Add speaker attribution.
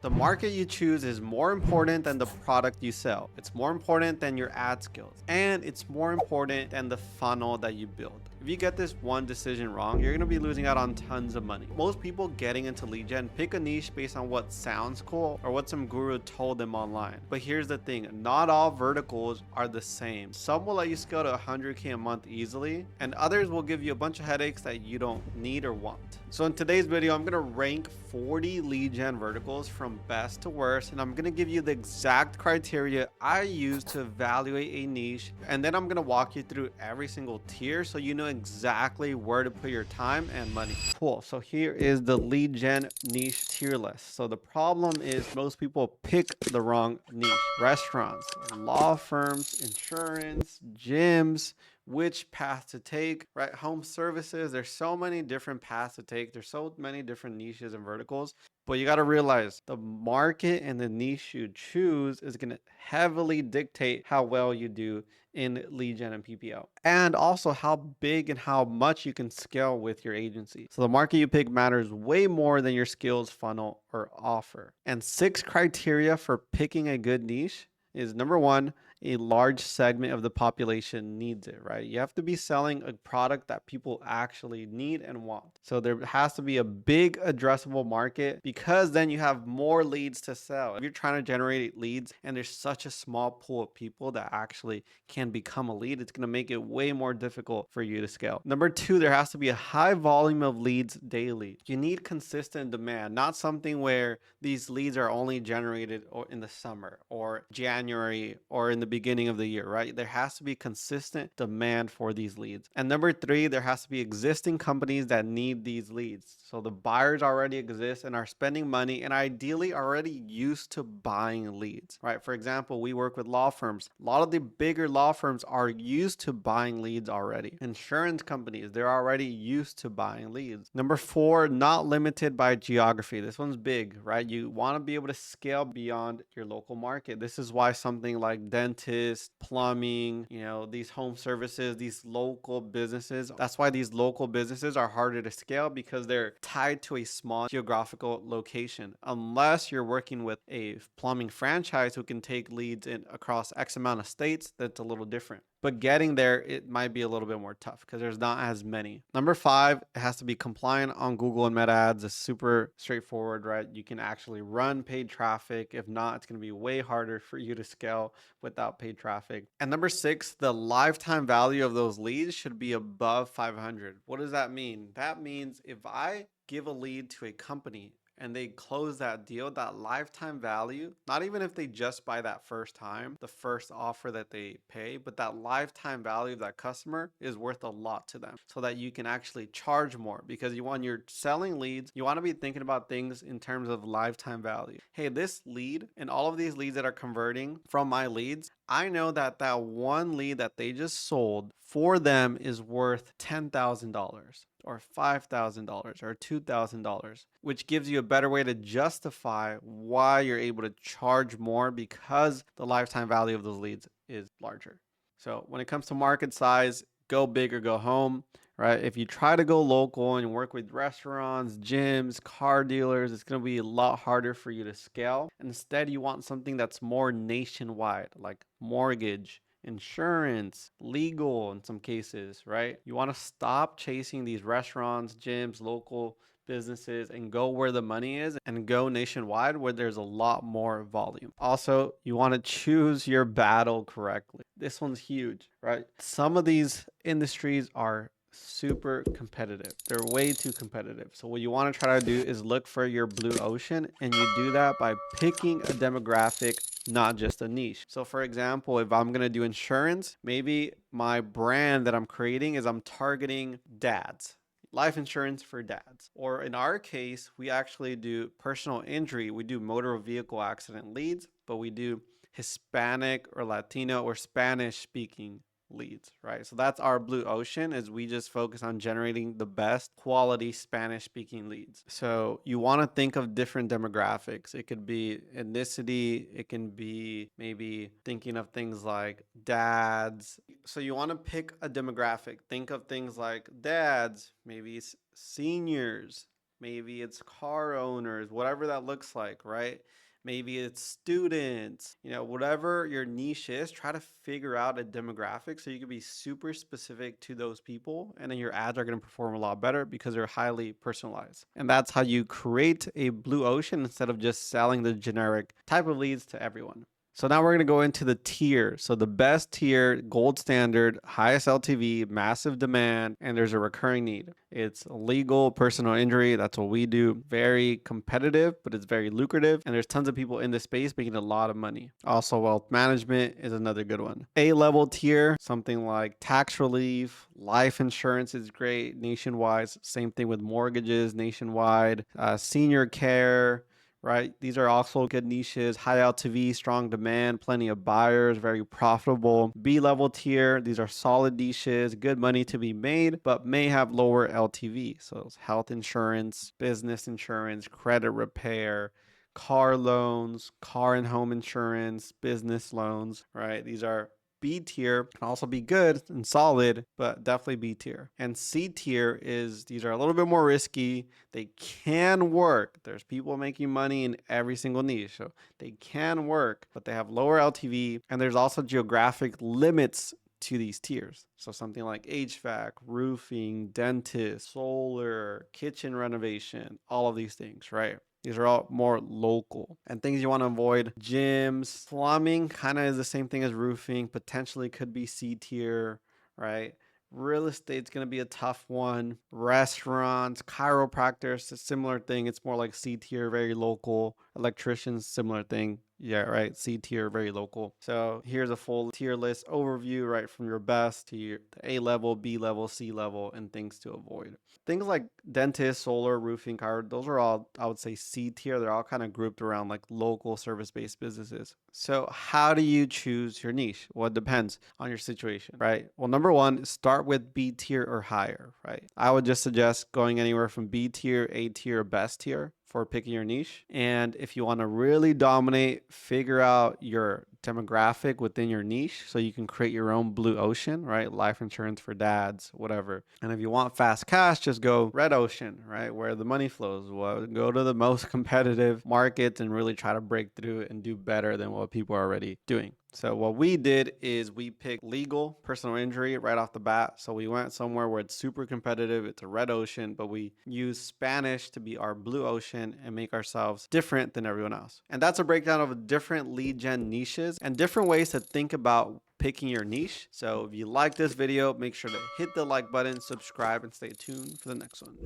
Speaker 1: The market you choose is more important than the product you sell. It's more important than your ad skills. And it's more important than the funnel that you build. If you get this one decision wrong, you're going to be losing out on tons of money. Most people getting into lead gen pick a niche based on what sounds cool or what some guru told them online. But here's the thing, not all verticals are the same. Some will let you scale to 100K a month easily, and others will give you a bunch of headaches that you don't need or want. So in today's video, I'm going to rank 40 lead gen verticals from best to worst, and I'm going to give you the exact criteria I use to evaluate a niche, and then I'm going to walk you through every single tier so you know exactly where to put your time and money. Cool. So here is the lead gen niche tier list. So the problem is most people pick the wrong niche. Restaurants, law firms, insurance, gyms, which path to take, right? Home services, there's so many different paths to take. There's so many different niches and verticals. But you got to realize the market and the niche you choose is going to heavily dictate how well you do in lead gen and PPO, and also how big and how much you can scale with your agency. So the market you pick matters way more than your skills, funnel, or offer. And 6 criteria for picking a good niche is: number 1, a large segment of the population needs it, right? You have to be selling a product that people actually need and want. So there has to be a big addressable market, because then you have more leads to sell. If you're trying to generate leads and there's such a small pool of people that actually can become a lead, it's going to make it way more difficult for you to scale. Number 2, there has to be a high volume of leads daily. You need consistent demand, not something where these leads are only generated in the summer or January or in the beginning of the year, right? There has to be consistent demand for these leads. And number 3, there has to be existing companies that need these leads. So the buyers already exist and are spending money and ideally already used to buying leads, right? For example, we work with law firms. A lot of the bigger law firms are used to buying leads already. Insurance companies, they're already used to buying leads. Number 4, not limited by geography. This one's big, right? You want to be able to scale beyond your local market. This is why something like dentist, plumbing, these home services, these local businesses, that's why these local businesses are harder to scale, because they're tied to a small geographical location. Unless you're working with a plumbing franchise who can take leads in across X amount of states, that's a little different. But getting there, it might be a little bit more tough because there's not as many. Number 5, it has to be compliant on Google and Meta ads. It's super straightforward, right? You can actually run paid traffic. If not, it's going to be way harder for you to scale without paid traffic. And number 6, the lifetime value of those leads should be above 500. What does that mean? That means if I give a lead to a company and they close that deal, that lifetime value, not even if they just buy that first time, the first offer that they pay, but that lifetime value of that customer is worth a lot to them, so that you can actually charge more. Because when you're selling leads, you want to be thinking about things in terms of lifetime value. Hey, this lead and all of these leads that are converting from my leads, I know that that one lead that they just sold for them is worth $10,000 or $5,000 or $2,000, which gives you a better way to justify why you're able to charge more, because the lifetime value of those leads is larger. So when it comes to market size, go big or go home, right? If you try to go local and work with restaurants, gyms, car dealers, it's going to be a lot harder for you to scale. Instead, you want something that's more nationwide, like mortgage, insurance, legal in some cases, right? You want to stop chasing these restaurants, gyms, local businesses, and go where the money is, and go nationwide where there's a lot more volume. Also, you want to choose your battle correctly. This one's huge, right? Some of these industries are super competitive. They're way too competitive. So what you want to try to do is look for your blue ocean, and you do that by picking a demographic, not just a niche. So for example, if I'm going to do insurance, maybe my brand that I'm creating is I'm targeting dads. Life insurance for dads. Or in our case, we actually do personal injury. We do motor vehicle accident leads, but we do Hispanic or Latino or Spanish speaking leads, right? So that's our blue ocean, is we just focus on generating the best quality Spanish speaking leads. So you want to think of different demographics. It could be ethnicity, it can be maybe thinking of things like dads. So you want to pick a demographic. Think of things like dads, maybe seniors, Maybe it's car owners, whatever that looks like, right? Maybe it's students, whatever your niche is, try to figure out a demographic so you can be super specific to those people. And then your ads are going to perform a lot better because they're highly personalized. And that's how you create a blue ocean instead of just selling the generic type of leads to everyone. So now we're going to go into the tier. So the best tier, gold standard, highest LTV, massive demand, and there's a recurring need. It's legal personal injury. That's what we do. Very competitive, but it's very lucrative. And there's tons of people in this space making a lot of money. Also, wealth management is another good one. A-level tier, something like tax relief, life insurance is great nationwide. Same thing with mortgages nationwide, senior care, right? These are also good niches, high LTV, strong demand, plenty of buyers, very profitable. B-level tier, these are solid niches, good money to be made, but may have lower LTV. So it's health insurance, business insurance, credit repair, car loans, car and home insurance, business loans, right? These are B tier, can also be good and solid, but definitely B tier. And C tier is, these are a little bit more risky. They can work. There's people making money in every single niche, so they can work, but they have lower LTV. And there's also geographic limits to these tiers. So something like HVAC, roofing, dentist, solar, kitchen renovation, all of these things, right? These are all more local. And things you want to avoid: gyms, plumbing kind of is the same thing as roofing, potentially could be C tier, right? Real estate's going to be a tough one. Restaurants, chiropractors, a similar thing. It's more like C tier, very local. Electricians, similar thing. Yeah, right. C tier, very local. So here's a full tier list overview, right, from your best to your A level, B level, C level, and things to avoid. Things like dentist, solar, roofing, car, those are all, I would say, C tier. They're all kind of grouped around like local service-based businesses. So how do you choose your niche? Well, it depends on your situation, right? Well, number one, start with B tier or higher, right? I would just suggest going anywhere from B tier, A tier, best tier for picking your niche. And if you want to really dominate, figure out your demographic within your niche so you can create your own blue ocean, right? Life insurance for dads, whatever. And if you want fast cash, just go red ocean, right? Where the money flows. Well, go to the most competitive markets and really try to break through and do better than what people are already doing. So what we did is we picked legal personal injury right off the bat. So we went somewhere where it's super competitive. It's a red ocean, but we use Spanish to be our blue ocean and make ourselves different than everyone else. And that's a breakdown of different lead gen niches and different ways to think about picking your niche. So if you like this video, make sure to hit the like button, subscribe, and stay tuned for the next one.